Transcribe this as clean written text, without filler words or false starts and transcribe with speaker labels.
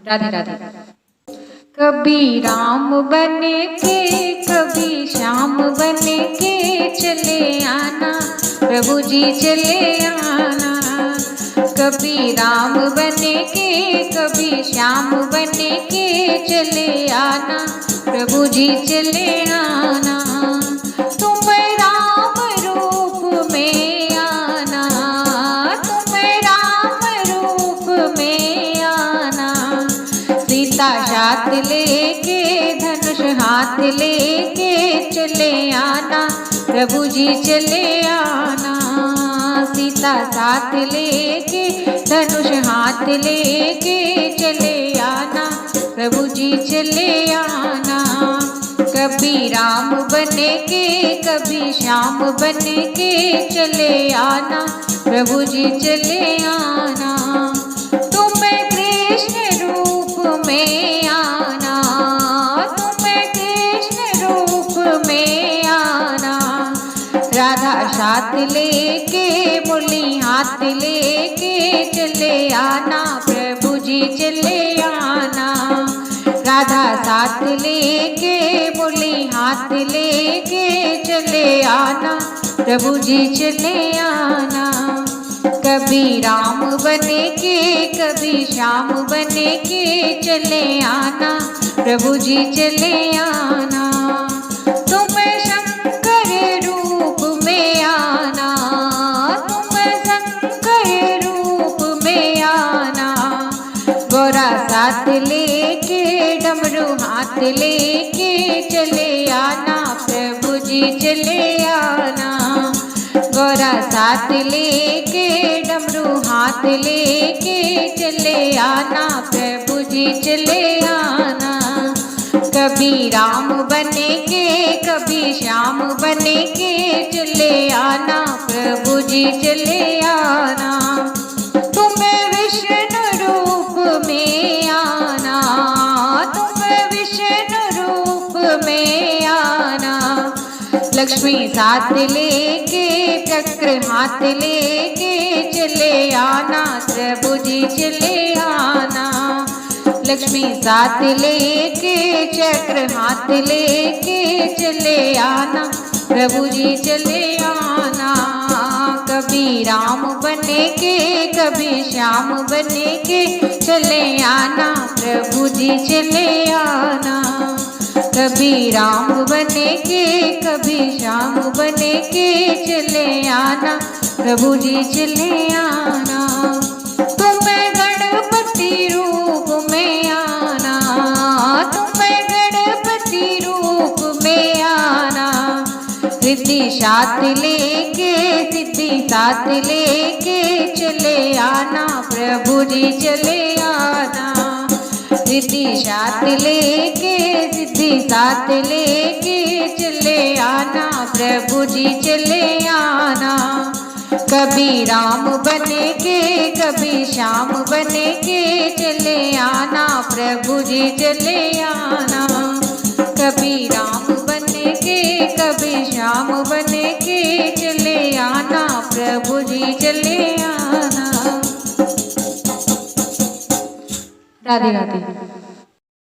Speaker 1: राधे राधे। कभी राम बने के कभी श्याम बने के चले आना, प्रभु जी चले आना। कभी राम बने के कभी श्याम बने के चले आना, प्रभु जी चले आना। तुम राम रूप में आना, तुम राम रूप में आना। सीता साथ लेके धनुष हाथ लेके चले आना, प्रभु जी चले आना। सीता साथ लेके धनुष हाथ लेके चले आना, प्रभु जी चले आना। कभी राम बने के कभी श्याम बने के चले आना, प्रभु जी चले आना। तुम कृष्ण रूप में आना, तुम कृष्ण रूप में आना। राधा साथ लेके मुरली हाथ लेके चले आना, प्रभु जी चले आना। राधा साथ लेके मुरली हाथ लेके चले आना, प्रभु जी चले आना। कभी राम बने के कभी श्याम बने के चले आना, प्रभु जी चले आना। तुम शंकर रूप में आना, तुम शंकर रूप में आना। गोरा साथ लेके डमरू हाथ लेके चले आना, प्रभु जी चले आना। गोरा साथ लेके डमरू हाथ लेके चले आना, प्रभु जी चले आना। कभी राम बने के कभी श्याम बने के चले आना, प्रभु जी चले आना। तुम्हें विष्णु रूप में आना, तुम्हें विष्णु रूप में आना। लक्ष्मी साथ लेके चक्र हाथ लेके चले आना, प्रभु जी चले आना। लक्ष्मी साथ लेके चक्र हाथ लेके चले आना, प्रभु जी चले आना। कभी राम बने के कभी श्याम बने के चले आना, प्रभु जी चले आना। कभी राम बने के कभी श्याम बने के चले आना, प्रभु जी चले आना। तुम गणपति रूप में आना, तुम गणपति रूप में आना। रिद्धि साथ लेके सिद्धि साथ लेके चले आना, प्रभु जी चले आना। रिद्धि साथ लेके सिद्धि साथ लेके चले आना, प्रभु जी चले आना। कभी राम बने के कभी श्याम बने के चले आना, प्रभु जी चले आना। कभी राम बने के कभी श्याम बने के चले आना, प्रभु जी चले आना। राधे राधे।